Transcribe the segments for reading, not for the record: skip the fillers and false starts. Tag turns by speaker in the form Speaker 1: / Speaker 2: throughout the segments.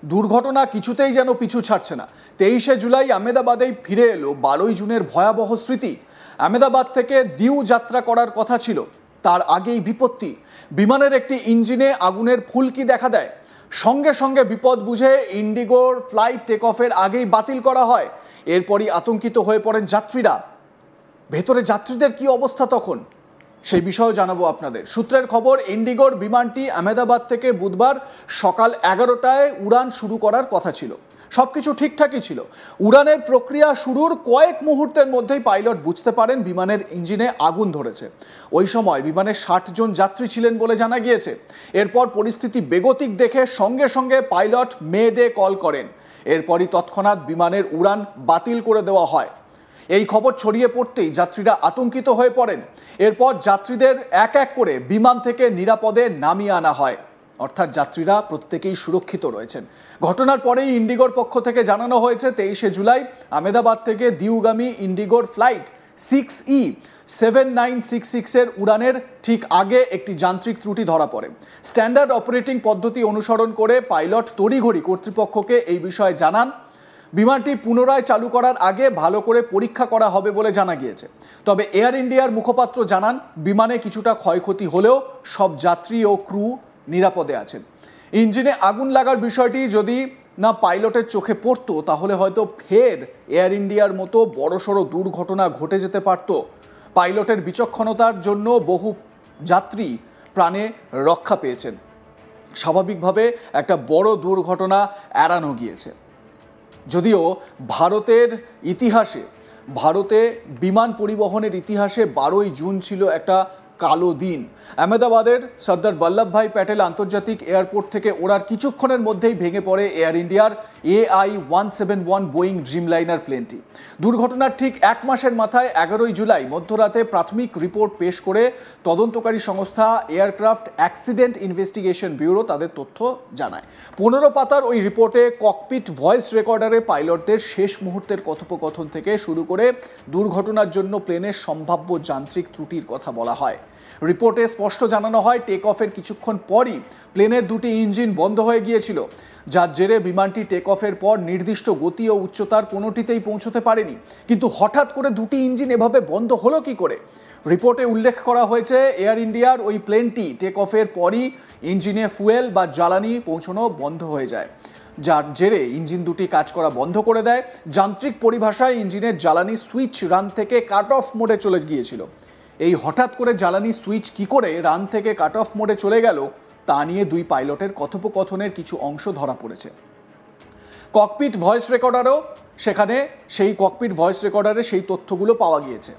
Speaker 1: দুর্ঘটনা কিছুতেই যেন পিছু ছাড়ছে না। 23শে জুলাই আহমেদাবাদেই ফিরে এলো 12ই জুনের ভয়াবহ স্মৃতি। আহমেদাবাদ থেকে দিউ যাত্রা করার কথা ছিল, তার আগেই বিপত্তি। বিমানের একটি ইঞ্জিনে আগুনের ফুলকি দেখা দেয়। সঙ্গে সঙ্গে বিপদ বুঝে ইন্ডিগোর ফ্লাইট টেক অফের আগেই বাতিল করা হয়। এরপরই আতঙ্কিত হয়ে পড়েন যাত্রীরা। ভেতরে যাত্রীদের কি অবস্থা তখন, সেই বিষয়েও জানাবো আপনাদের। সূত্রের খবর, ইন্ডিগোর বিমানটি আহমেদাবাদ থেকে বুধবার সকাল 11টায় উড়ান শুরু করার কথা ছিল। সবকিছু ঠিকঠাকই ছিল। উড়ানের প্রক্রিয়া শুরুর কয়েক মুহূর্তের মধ্যেই পাইলট বুঝতে পারেন বিমানের ইঞ্জিনে আগুন ধরেছে। ওই সময় বিমানে 60 জন যাত্রী ছিলেন বলে জানা গিয়েছে। এরপর পরিস্থিতি বেগতিক দেখে সঙ্গে সঙ্গে পাইলট মেডে কল করেন। এরপরই তৎক্ষণাৎ বিমানের উড়ান বাতিল করে দেওয়া হয়। এই খবর ছড়িয়ে পড়তেই যাত্রীরা আতঙ্কিত হয়ে পড়েন। এরপর যাত্রীদের এক এক করে বিমান থেকে নিরাপদে নামিয়ে আনা হয়, অর্থাৎ যাত্রীরা প্রত্যেকেই সুরক্ষিত রয়েছেন। ঘটনার পরেই ইন্ডিগোর পক্ষ থেকে জানানো হয়েছে 23শে জুলাই আহমেদাবাদ থেকে দিউগামী ইন্ডিগোর ফ্লাইট 6E7966 এর উড়ানের ঠিক আগে একটি যান্ত্রিক ত্রুটি ধরা পড়ে। স্ট্যান্ডার্ড অপারেটিং পদ্ধতি অনুসরণ করে পাইলট তড়িঘড়ি কর্তৃপক্ষকে এই বিষয়ে জানান। বিমানটি পুনরায় চালু করার আগে ভালো করে পরীক্ষা করা হবে বলে জানা গিয়েছে। তবে এয়ার ইন্ডিয়ার মুখপাত্র জানান, বিমানে কিছুটা ক্ষয়ক্ষতি হলেও সব যাত্রী ও ক্রু নিরাপদে আছেন। ইঞ্জিনে আগুন লাগার বিষয়টি যদি না পাইলটের চোখে পড়তো, তাহলে হয়তো ফের এয়ার ইন্ডিয়ার মতো বড়সড় দুর্ঘটনা ঘটে যেতে পারত। পাইলটের বিচক্ষণতার জন্য বহু যাত্রী প্রাণে রক্ষা পেয়েছেন। স্বাভাবিকভাবে একটা বড় দুর্ঘটনা এড়ানো গিয়েছে। যদিও ভারতে বিমান পরিবহনের ইতিহাসে 12ই জুন ছিল একটা কালো দিন। আহমেদাবাদের সর্দার বল্লভভাই প্যাটেল আন্তর্জাতিক এয়ারপোর্ট থেকে ওড়ার কিছুক্ষণের মধ্যেই ভেঙে পড়ে এয়ার ইন্ডিয়ার AI-171 বোয়িং ড্রিমলাইনার প্লেনটি। দুর্ঘটনার ঠিক এক মাসের মাথায় 11ই জুলাই মধ্যরাতে প্রাথমিক রিপোর্ট পেশ করে তদন্তকারী সংস্থা এয়ারক্রাফট অ্যাক্সিডেন্ট ইনভেস্টিগেশন ব্যুরো তাদের তথ্য জানায়। 15 পাতার ওই রিপোর্টে ককপিট ভয়েস রেকর্ডারে পাইলটদের শেষ মুহূর্তের কথোপকথন থেকে শুরু করে দুর্ঘটনার জন্য প্লেনের সম্ভাব্য যান্ত্রিক ত্রুটির কথা বলা হয়। রিপোর্টে স্পষ্ট জানানো হয়, টেক অফের কিছুক্ষণ পরই প্লেনের দুটি ইঞ্জিন বন্ধ হয়ে গিয়েছিল, যার জেরে বিমানটি টেক অফের পর নির্দিষ্ট গতি ও উচ্চতার কোনোটিতেই পৌঁছতে পারেনি। কিন্তু হঠাৎ করে দুটি ইঞ্জিন এভাবে বন্ধ হলো কি করে? রিপোর্টে উল্লেখ করা হয়েছে, এয়ার ইন্ডিয়ার ওই প্লেনটি টেক অফের পরই ইঞ্জিনে ফুয়েল বা জ্বালানি পৌঁছানো বন্ধ হয়ে যায়, যার জেরে ইঞ্জিন দুটি কাজ করা বন্ধ করে দেয়। যান্ত্রিক পরিভাষায় ইঞ্জিনের জ্বালানি সুইচ রান থেকে কাট অফ মোডে চলে গিয়েছিল। এই হঠাৎ করে জ্বালানি সুইচ কি করে রান থেকে কাট অফ মোডে চলে গেল, তা নিয়ে দুই পাইলটের কথোপকথনের কিছু অংশ ধরা পড়েছে। ককপিট ভয়েস রেকর্ডারে সেই তথ্যগুলো পাওয়া গিয়েছে।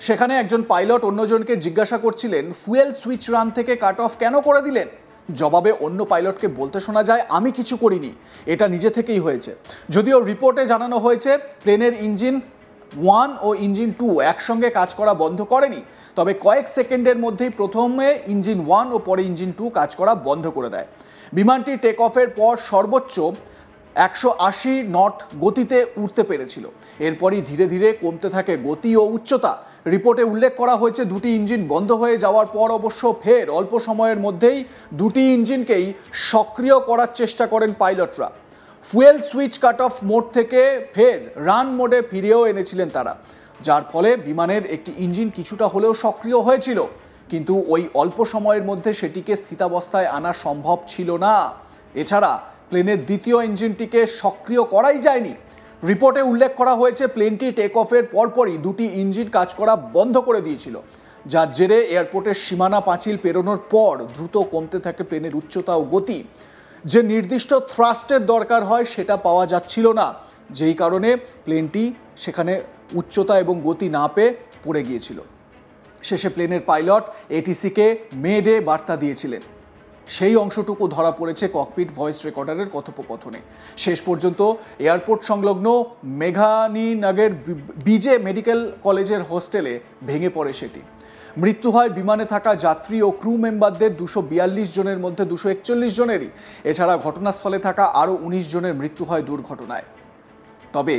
Speaker 1: সেখানে একজন পাইলট অন্যজনকে জিজ্ঞাসা করছিলেন, ফুয়েল সুইচ রান থেকে কাট অফ কেন করে দিলেন? জবাবে অন্য পাইলটকে বলতে শোনা যায়, আমি কিছু করিনি, এটা নিজে থেকেই হয়েছে। যদিও রিপোর্টে জানানো হয়েছে প্লেনের ইঞ্জিন 1 ও ইঞ্জিন 2 একসঙ্গে কাজ করা বন্ধ করেনি, তবে কয়েক সেকেন্ডের মধ্যেই প্রথমে ইঞ্জিন 1 ও পরে ইঞ্জিন 2 কাজ করা বন্ধ করে দেয়। বিমানটি টেক অফের পর সর্বোচ্চ 180 নট গতিতে উঠতে পেরেছিল। এরপরই ধীরে ধীরে কমতে থাকে গতি ও উচ্চতা। রিপোর্টে উল্লেখ করা হয়েছে, দুটি ইঞ্জিন বন্ধ হয়ে যাওয়ার পর অবশ্য ফের অল্প সময়ের মধ্যেই দুটি ইঞ্জিনকেই সক্রিয় করার চেষ্টা করেন পাইলটরা। Fuel switch cut off mode থেকে ফের রান মোডে ফিরিয়েও এনেছিলেন তারা, যার ফলে বিমানের একটি ইঞ্জিন কিছুটা হলেও সক্রিয় হয়েছিল। কিন্তু ওই অল্প সময়ের মধ্যে সেটিকে স্থিতাবস্থায় আনা সম্ভব ছিল না। এছাড়া প্লেনের দ্বিতীয় ইঞ্জিনটিকে সক্রিয় করাই যায়নি। রিপোর্টে উল্লেখ করা হয়েছে, প্লেনটি টেক অফের পরপরই দুটি ইঞ্জিন কাজ করা বন্ধ করে দিয়েছিল, যার জেরে এয়ারপোর্টের সীমানা পাঁচিল পেরোনোর পর দ্রুত কমতে থাকে প্লেনের উচ্চতা ও গতি। যে নির্দিষ্ট থ্রাস্টের দরকার হয় সেটা পাওয়া যাচ্ছিল না, যেই কারণে প্লেনটি সেখানে উচ্চতা এবং গতি না পেয়ে পড়ে গিয়েছিল। শেষে প্লেনের পাইলট এটিসিকে মেডে বার্তা দিয়েছিলেন। সেই অংশটুকু ধরা পড়েছে ককপিট ভয়েস রেকর্ডারের কথোপকথনে। শেষ পর্যন্ত এয়ারপোর্ট সংলগ্ন মেঘানীনগর বিজে মেডিকেল কলেজের হোস্টেলে ভেঙে পড়ে সেটি। মৃত্যু হয় বিমানে থাকা যাত্রী ও ক্রু মেম্বারদের 242 জনের মধ্যে 241 জনেরই। এছাড়া ঘটনাস্থলে থাকা আরও 19 জনের মৃত্যু হয় দুর্ঘটনায়। তবে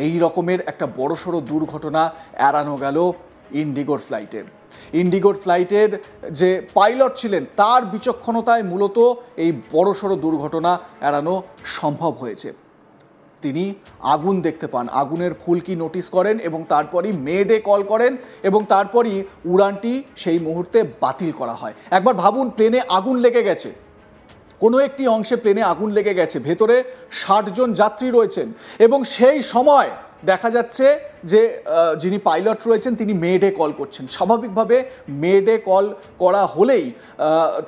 Speaker 1: এই রকমের একটা বড়সড় দুর্ঘটনা এড়ানো গেল ইন্ডিগোর ফ্লাইটের যে পাইলট ছিলেন তার বিচক্ষণতায় মূলত এই বড়সড় দুর্ঘটনা এড়ানো সম্ভব হয়েছে। তিনি আগুন দেখতে পান, আগুনের ফুলকি নোটিস করেন এবং তারপরই মেডে কল করেন এবং তারপরই উড়ানটি সেই মুহূর্তে বাতিল করা হয়। একবার ভাবুন, প্লেনে আগুন লেগে গেছে, কোনো একটি অংশে প্লেনে আগুন লেগে গেছে, ভেতরে 60 জন যাত্রী রয়েছেন এবং সেই সময় দেখা যাচ্ছে যে যিনি পাইলট রয়েছেন তিনি মেডে কল করছেন। স্বাভাবিকভাবে মেডে কল করা হলেই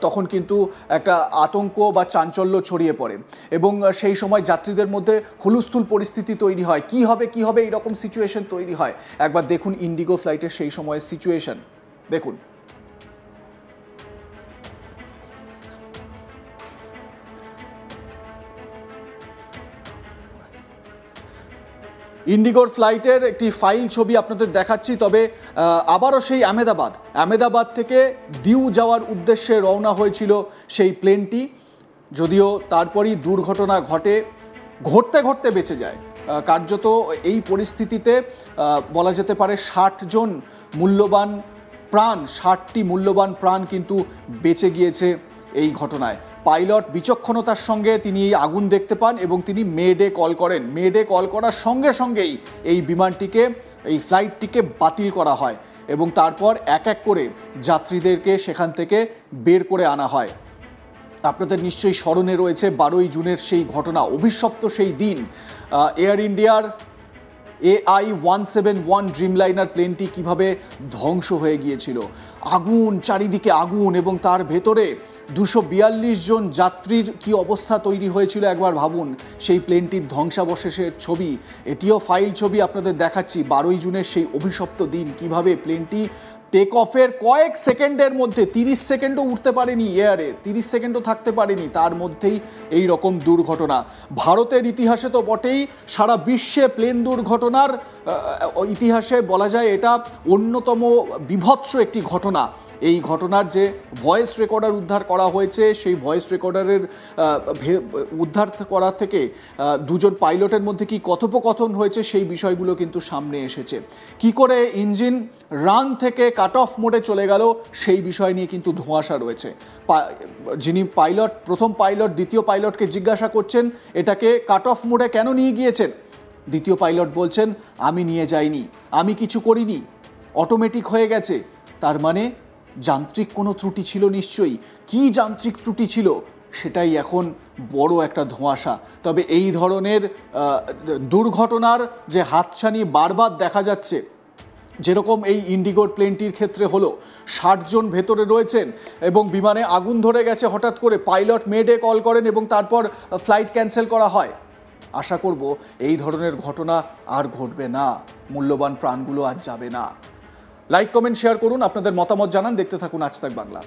Speaker 1: তখন কিন্তু একটা আতঙ্ক বা চাঞ্চল্য ছড়িয়ে পড়ে এবং সেই সময় যাত্রীদের মধ্যে হুলস্থুল পরিস্থিতি তৈরি হয়। কি হবে এইরকম সিচুয়েশন তৈরি হয়। একবার দেখুন ইন্ডিগো ফ্লাইটের সেই সময়ের সিচুয়েশন দেখুন। ইন্ডিগোর ফ্লাইটের একটি ফাইল ছবি আপনাদের দেখাচ্ছি। তবে আবারও সেই আহমেদাবাদ থেকে দিউ যাওয়ার উদ্দেশ্যে রওনা হয়েছিল সেই প্লেনটি, যদিও তারপরই দুর্ঘটনা ঘটতে বেঁচে যায়। কার্যত এই পরিস্থিতিতে বলা যেতে পারে 60টি মূল্যবান প্রাণ কিন্তু বেঁচে গিয়েছে এই ঘটনায়। পাইলট বিচক্ষণতার সঙ্গে তিনি এই আগুন দেখতে পান এবং তিনি মেডে কল করেন। মেডে কল করার সঙ্গে সঙ্গেই এই ফ্লাইটটিকে বাতিল করা হয় এবং তারপর এক এক করে যাত্রীদেরকে সেখান থেকে বের করে আনা হয়। আপনাদের নিশ্চয়ই স্মরণে রয়েছে 12ই জুনের সেই ঘটনা, অভিশপ্ত সেই দিন। এয়ার ইন্ডিয়ার AI-171 ড্রিমলাইনার প্লেনটি কিভাবে ধ্বংস হয়ে গিয়েছিল। আগুন, চারিদিকে আগুন এবং তার ভেতরে 242 জন যাত্রীর কি অবস্থা তৈরি হয়েছিল একবার ভাবুন। সেই প্লেনটির ধ্বংসাবশেষের ছবি, এটিও ফাইল ছবি আপনাদের দেখাচ্ছি। 12ই জুনের সেই অভিশপ্ত দিন, কিভাবে প্লেনটি টেক অফের কয়েক সেকেন্ডের মধ্যে, 30 সেকেন্ডও উঠতে পারেনি এয়ারে, 30 সেকেন্ডও থাকতে পারেনি, তার মধ্যেই এই রকম দুর্ঘটনা। ভারতের ইতিহাসে তো বটেই, সারা বিশ্বে প্লেন দুর্ঘটনার ইতিহাসে বলা যায় এটা অন্যতম বীভৎস একটি ঘটনা। এই ঘটনার যে ভয়েস রেকর্ডার উদ্ধার করা হয়েছে, সেই ভয়েস রেকর্ডারের উদ্ধার করা থেকে দুজন পাইলটের মধ্যে কি কথোপকথন হয়েছে সেই বিষয়গুলো কিন্তু সামনে এসেছে। কি করে ইঞ্জিন রান থেকে কাট অফ মোডে চলে গেল সেই বিষয় নিয়ে কিন্তু ধোঁয়াশা রয়েছে। যিনি প্রথম পাইলট দ্বিতীয় পাইলটকে জিজ্ঞাসা করছেন এটাকে কাট অফ মোডে কেন নিয়ে গিয়েছেন। দ্বিতীয় পাইলট বলছেন আমি নিয়ে যাইনি, আমি কিছু করিনি, অটোমেটিক হয়ে গেছে। তার মানে যান্ত্রিক কোনো ত্রুটি ছিল নিশ্চয়ই। কি যান্ত্রিক ত্রুটি ছিল সেটাই এখন বড় একটা ধোঁয়াশা। তবে এই ধরনের দুর্ঘটনার যে হাতছানি বারবার দেখা যাচ্ছে, যেরকম এই ইন্ডিগোর প্লেনটির ক্ষেত্রে হলো, 60 জন ভেতরে রয়েছেন এবং বিমানে আগুন ধরে গেছে হঠাৎ করে, পাইলট মেডে কল করেন এবং তারপর ফ্লাইট ক্যান্সেল করা হয়। আশা করব এই ধরনের ঘটনা আর ঘটবে না, মূল্যবান প্রাণগুলো আর যাবে না। লাইক, কমেন্ট, শেয়ার করুন, আপনাদের মতামত জানান। দেখতে থাকুন আজ তাক বাংলা।